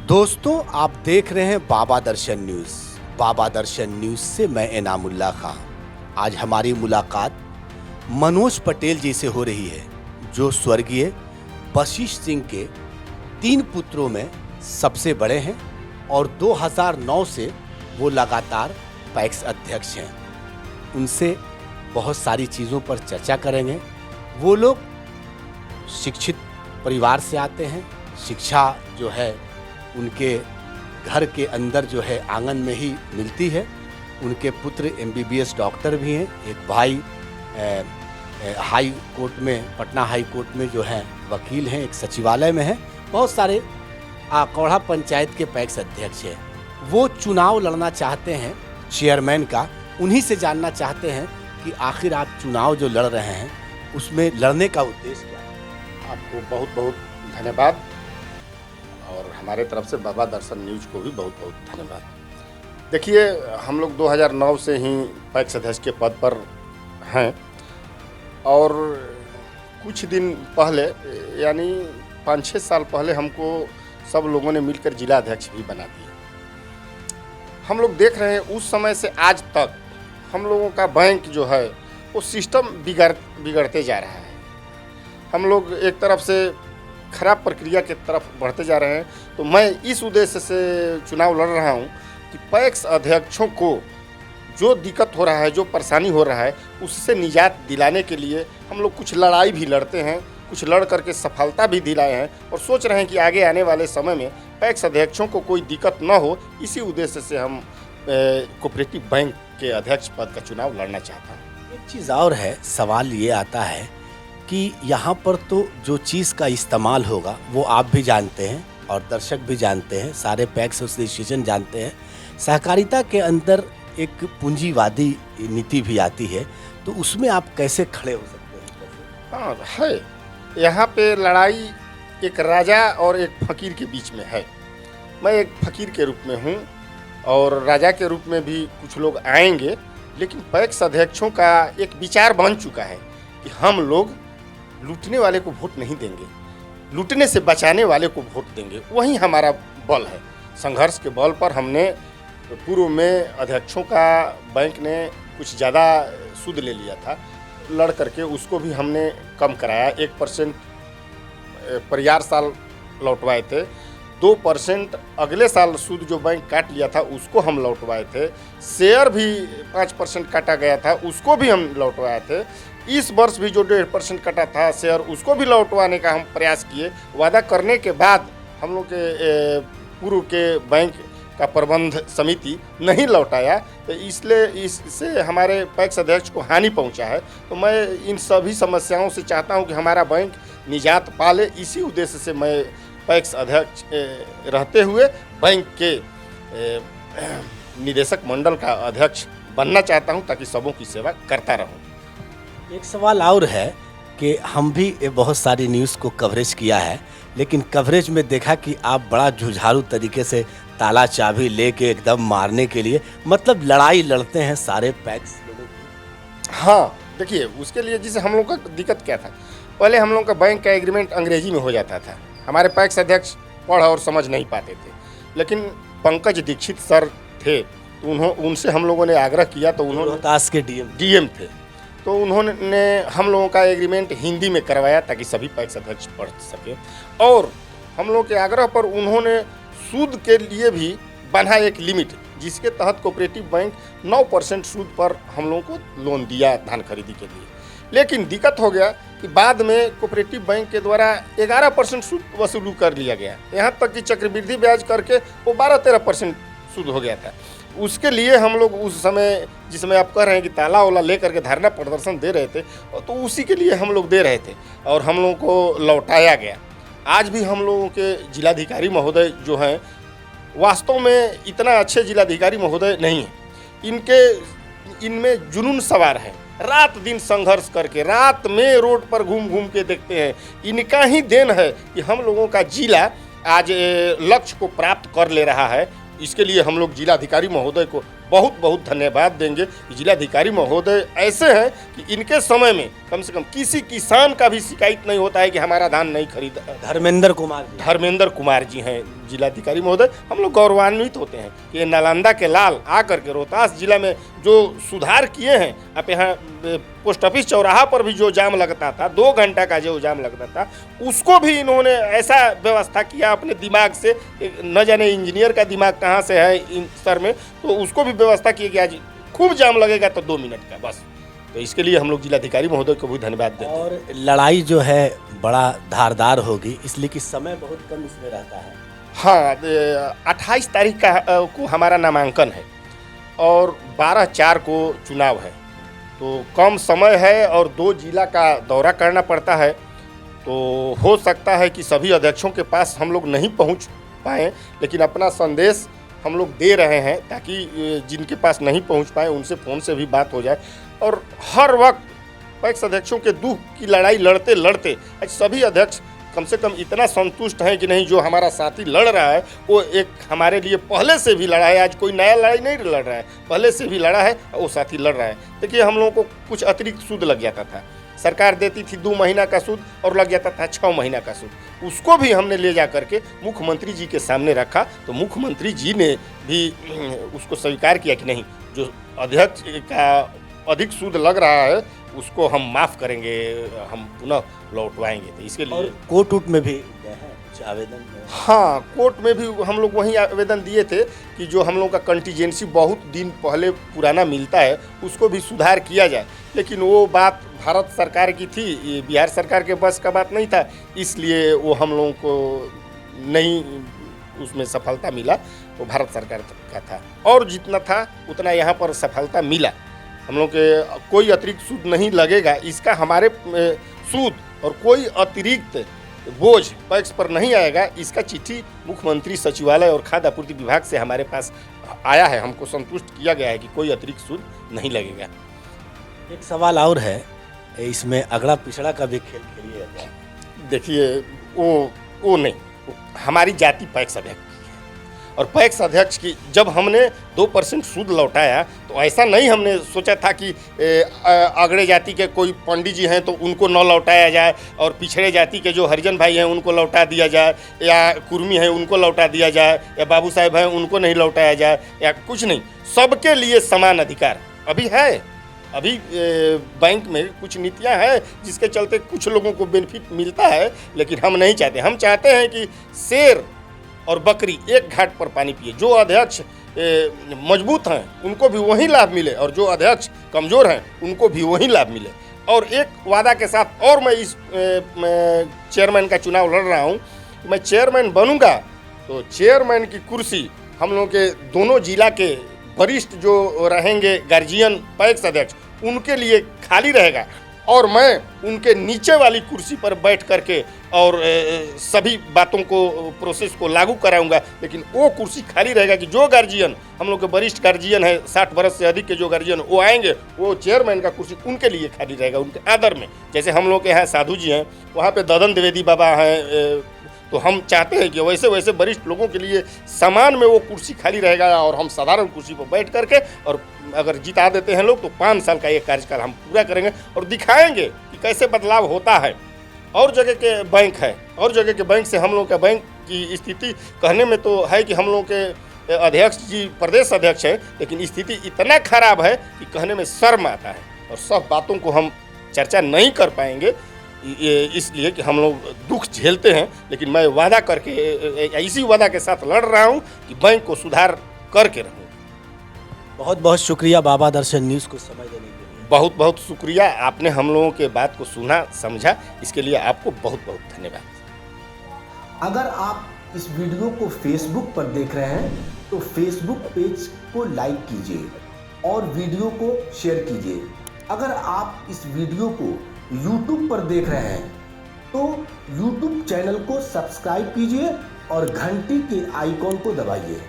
दोस्तों, आप देख रहे हैं बाबा दर्शन न्यूज। बाबा दर्शन न्यूज से मैं इनामुल्लाह खां। आज हमारी मुलाकात मनोज पटेल जी से हो रही है, जो स्वर्गीय वशिष्ठ सिंह के 3 पुत्रों में सबसे बड़े हैं और 2009 से वो लगातार पैक्स अध्यक्ष हैं। उनसे बहुत सारी चीज़ों पर चर्चा करेंगे। वो लोग शिक्षित परिवार से आते हैं। शिक्षा जो है उनके घर के अंदर जो है आंगन में ही मिलती है। उनके पुत्र MBBS डॉक्टर भी हैं। एक भाई हाई कोर्ट में, पटना हाई कोर्ट में जो है वकील हैं। एक सचिवालय में है। बहुत सारे कौड़ा पंचायत के पैक्स अध्यक्ष हैं। वो चुनाव लड़ना चाहते हैं चेयरमैन का। उन्हीं से जानना चाहते हैं कि आखिर आप चुनाव जो लड़ रहे हैं उसमें लड़ने का उद्देश्य क्या है। आपको बहुत बहुत धन्यवाद और हमारे तरफ से बाबा दर्शन न्यूज को भी बहुत बहुत धन्यवाद। देखिए, हम लोग 2009 से ही पैक्स अध्यक्ष के पद पर हैं और कुछ दिन पहले यानी 5-6 साल पहले हमको सब लोगों ने मिलकर जिला अध्यक्ष भी बना दिए। हम लोग देख रहे हैं उस समय से आज तक हम लोगों का बैंक जो है वो सिस्टम बिगड़ते जा रहा है। हम लोग एक तरफ से खराब प्रक्रिया की तरफ बढ़ते जा रहे हैं। तो मैं इस उद्देश्य से चुनाव लड़ रहा हूं कि पैक्स अध्यक्षों को जो दिक्कत हो रहा है, जो परेशानी हो रहा है, उससे निजात दिलाने के लिए हम लोग कुछ लड़ाई भी लड़ते हैं, कुछ लड़ करके सफलता भी दिलाए हैं और सोच रहे हैं कि आगे आने वाले समय में पैक्स अध्यक्षों को कोई दिक्कत न हो। इसी उद्देश्य से हम कोऑपरेटिव बैंक के अध्यक्ष पद का चुनाव लड़ना चाहता हूँ। एक चीज़ और है, सवाल ये आता है कि यहाँ पर तो जो चीज़ का इस्तेमाल होगा वो आप भी जानते हैं और दर्शक भी जानते हैं, सारे पैक्स एसोसिएशन जानते हैं। सहकारिता के अंदर एक पूंजीवादी नीति भी आती है, तो उसमें आप कैसे खड़े हो सकते हैं? हाँ है, यहाँ पे लड़ाई एक राजा और एक फकीर के बीच में है। मैं एक फकीर के रूप में हूँ और राजा के रूप में भी कुछ लोग आएंगे, लेकिन पैक्स अध्यक्षों का एक विचार बन चुका है कि हम लोग लूटने वाले को वोट नहीं देंगे, लूटने से बचाने वाले को वोट देंगे। वही हमारा बल है। संघर्ष के बल पर हमने पूर्व में अध्यक्षों का बैंक ने कुछ ज़्यादा सूद ले लिया था, लड़ करके उसको भी हमने कम कराया। 1% परियार साल लौटवाए थे, 2% अगले साल सूद जो बैंक काट लिया था उसको हम लौटवाए थे। शेयर भी 5% काटा गया था, उसको भी हम लौटवाए थे। इस वर्ष भी जो 1.5% कटा था शेयर, उसको भी लौटवाने का हम प्रयास किए। वादा करने के बाद हम लोग के पूर्व के बैंक का प्रबंध समिति नहीं लौटाया, तो इसलिए इससे हमारे पैक्स अध्यक्ष को हानि पहुंचा है। तो मैं इन सभी समस्याओं से चाहता हूं कि हमारा बैंक निजात पाले। इसी उद्देश्य से मैं पैक्स अध्यक्ष रहते हुए बैंक के निदेशक मंडल का अध्यक्ष बनना चाहता हूं, ताकि सबों की सेवा करता रहूं। एक सवाल और है कि हम भी बहुत सारी न्यूज़ को कवरेज किया है, लेकिन कवरेज में देखा कि आप बड़ा जुझारू तरीके से ताला चाबी लेके एकदम मारने के लिए, मतलब लड़ाई लड़ते हैं सारे पैक्स लोगों की। हाँ, देखिए, उसके लिए जिसे हम लोग का दिक्कत क्या था, पहले हम लोग का बैंक का एग्रीमेंट अंग्रेजी में हो जाता था। हमारे पैक्स अध्यक्ष पढ़ और समझ नहीं पाते थे, लेकिन पंकज दीक्षित सर थे, तो उनसे हम लोगों ने आग्रह किया, तो उन्होंने रोहतास के DM थे, तो उन्होंने हम लोगों का एग्रीमेंट हिंदी में करवाया ताकि सभी पैक्स अध्यक्ष पढ़ सके। और हम लोगों के आग्रह पर उन्होंने सूद के लिए भी बना एक लिमिट, जिसके तहत कोऑपरेटिव बैंक 9% सूद पर हम लोगों को लोन दिया धान खरीदी के लिए। लेकिन दिक्कत हो गया कि बाद में कोऑपरेटिव बैंक के द्वारा 11% सूद वसूल कर लिया गया। यहाँ तक कि चक्रवृद्धि ब्याज करके वो 12-13% सूद हो गया था। उसके लिए हम लोग उस समय, जिसमें आप कह रहे हैं कि ताला वाला ले करके धरना प्रदर्शन दे रहे थे, तो उसी के लिए हम लोग दे रहे थे और हम लोगों को लौटाया गया। आज भी हम लोगों के जिलाधिकारी महोदय जो हैं, वास्तव में इतना अच्छे जिलाधिकारी महोदय नहीं हैं। इनमें जुनून सवार है। रात दिन संघर्ष करके, रात में रोड पर घूम घूम के देखते हैं। इनका ही देन है कि हम लोगों का जिला आज लक्ष्य को प्राप्त कर ले रहा है। इसके लिए हम लोग जिलाधिकारी महोदय को बहुत बहुत धन्यवाद देंगे कि जिलाधिकारी महोदय ऐसे हैं कि इनके समय में कम से कम किसी किसान का भी शिकायत नहीं होता है कि हमारा धान नहीं खरीदा। धर्मेंद्र कुमार जी हैं जिलाधिकारी महोदय। हम लोग गौरवान्वित होते हैं कि नालंदा के लाल आकर के रोहतास जिला में जो सुधार किए हैं। आप यहाँ पोस्ट ऑफिस चौराहा पर भी जो जाम लगता था, 2 घंटा का जो जाम लगता था, उसको भी इन्होंने ऐसा व्यवस्था किया अपने दिमाग से, न जाने इंजीनियर का दिमाग कहाँ से है इन सर में, तो उसको भी व्यवस्था की कि आज खूब जाम लगेगा तो 2 मिनट का बस। तो इसके लिए हम लोग जिलाधिकारी महोदय को भी धन्यवाद देते हैं। और लड़ाई जो है बड़ा धारदार होगी, इसलिए कि समय बहुत कम इसमें रहता है। हाँ, 28 तारीख को हमारा नामांकन है और 12/4 को चुनाव है, तो कम समय है और 2 जिला का दौरा करना पड़ता है। तो हो सकता है कि सभी अध्यक्षों के पास हम लोग नहीं पहुंच पाएँ, लेकिन अपना संदेश हम लोग दे रहे हैं ताकि जिनके पास नहीं पहुंच पाए उनसे फ़ोन से भी बात हो जाए। और हर वक्त पैक्स अध्यक्षों के दुख की लड़ाई लड़ते लड़ते आज सभी अध्यक्ष कम से कम इतना संतुष्ट हैं कि नहीं, जो हमारा साथी लड़ रहा है वो एक हमारे लिए पहले से भी लड़ा है। आज कोई नया लड़ाई नहीं लड़ रहा है, पहले से भी लड़ा है, वो साथी लड़ रहा है। देखिए, हम लोगों को कुछ अतिरिक्त सूद लग जाता था, सरकार देती थी 2 महीना का सूद और लग जाता था 6 महीना का सूद। उसको भी हमने ले जा करके मुख्यमंत्री जी के सामने रखा, तो मुख्यमंत्री जी ने भी उसको स्वीकार किया कि नहीं, जो अध्यक्ष का अधिक सूद लग रहा है उसको हम माफ़ करेंगे, हम पुनः लौटवाएंगे। तो इसके लिए कोर्ट में भी गए हैं कुछ आवेदन? हाँ, कोर्ट में भी हम लोग वही आवेदन दिए थे कि जो हम लोग का कंटीजेंसी बहुत दिन पहले पुराना मिलता है उसको भी सुधार किया जाए, लेकिन वो बात भारत सरकार की थी, ये बिहार सरकार के बस का बात नहीं था, इसलिए वो हम लोगों को नहीं उसमें सफलता मिला, वो भारत सरकार का था। और जितना था उतना यहाँ पर सफलता मिला। हम लोग के कोई अतिरिक्त सूद नहीं लगेगा, इसका हमारे सूद और कोई अतिरिक्त बोझ पैक्स पर नहीं आएगा। इसका चिट्ठी मुख्यमंत्री सचिवालय और खाद्य आपूर्ति विभाग से हमारे पास आया है, हमको संतुष्ट किया गया है कि कोई अतिरिक्त सूद नहीं लगेगा। एक सवाल और है, इसमें अगड़ा पिछड़ा का भी खेल खेलिएगा क्या? देखिए, वो नहीं, हमारी जाति पैक्स अध्यक्ष और पैक्स अध्यक्ष की जब हमने 2% सूद लौटाया तो ऐसा नहीं हमने सोचा था कि अगड़े जाति के कोई पंडित जी हैं तो उनको न लौटाया जाए और पिछड़े जाति के जो हरिजन भाई हैं उनको लौटा दिया जाए, या कुर्मी हैं उनको लौटा दिया जाए, या बाबू साहेब हैं उनको नहीं लौटाया जाए, या कुछ नहीं। सबके लिए समान अधिकार अभी है। अभी बैंक में कुछ नीतियां हैं जिसके चलते कुछ लोगों को बेनिफिट मिलता है, लेकिन हम नहीं चाहते। हम चाहते हैं कि शेर और बकरी एक घाट पर पानी पिए। जो अध्यक्ष मजबूत हैं उनको भी वही लाभ मिले और जो अध्यक्ष कमज़ोर हैं उनको भी वही लाभ मिले। और एक वादा के साथ, और मैं इस चेयरमैन का चुनाव लड़ रहा हूँ, मैं चेयरमैन बनूंगा तो चेयरमैन की कुर्सी हम लोगों के दोनों जिला के वरिष्ठ जो रहेंगे गार्जियन पैक्स अध्यक्ष उनके लिए खाली रहेगा, और मैं उनके नीचे वाली कुर्सी पर बैठ करके और सभी बातों को प्रोसेस को लागू कराऊंगा। लेकिन वो कुर्सी खाली रहेगा कि जो गार्जियन हम लोग के वरिष्ठ गार्जियन है, 60 वर्ष से अधिक के जो गार्जियन वो आएंगे, वो चेयरमैन का कुर्सी उनके लिए खाली रहेगा, उनके आदर में। जैसे हम लोग के यहाँ साधु जी हैं, वहाँ पे ददन द्विवेदी बाबा हैं, तो हम चाहते हैं कि वैसे वैसे वरिष्ठ लोगों के लिए समान में वो कुर्सी खाली रहेगा और हम साधारण कुर्सी पर बैठ करके, और अगर जिता देते हैं लोग तो 5 साल का ये कार्यकाल हम पूरा करेंगे और दिखाएंगे कि कैसे बदलाव होता है। और जगह के बैंक है, और जगह के बैंक से हम लोग का बैंक की स्थिति कहने में तो है कि हम लोग के अध्यक्ष जी प्रदेश अध्यक्ष हैं, लेकिन स्थिति इतना खराब है कि कहने में शर्म आता है और सब बातों को हम चर्चा नहीं कर पाएंगे, इसलिए कि हम लोग दुख झेलते हैं। लेकिन मैं वादा करके, इसी वादा के साथ लड़ रहा हूं कि बैंक को सुधार करके रहूं। बहुत बहुत शुक्रिया बाबा दर्शन न्यूज़ को समय देने के लिए। बहुत बहुत शुक्रिया, आपने हम लोगों के बात को सुना समझा, इसके लिए आपको बहुत बहुत धन्यवाद। अगर आप इस वीडियो को फेसबुक पर देख रहे हैं तो फेसबुक पेज को लाइक कीजिए और वीडियो को शेयर कीजिए। अगर आप इस वीडियो को YouTube पर देख रहे हैं तो YouTube चैनल को सब्सक्राइब कीजिए और घंटी के आइकॉन को दबाइए।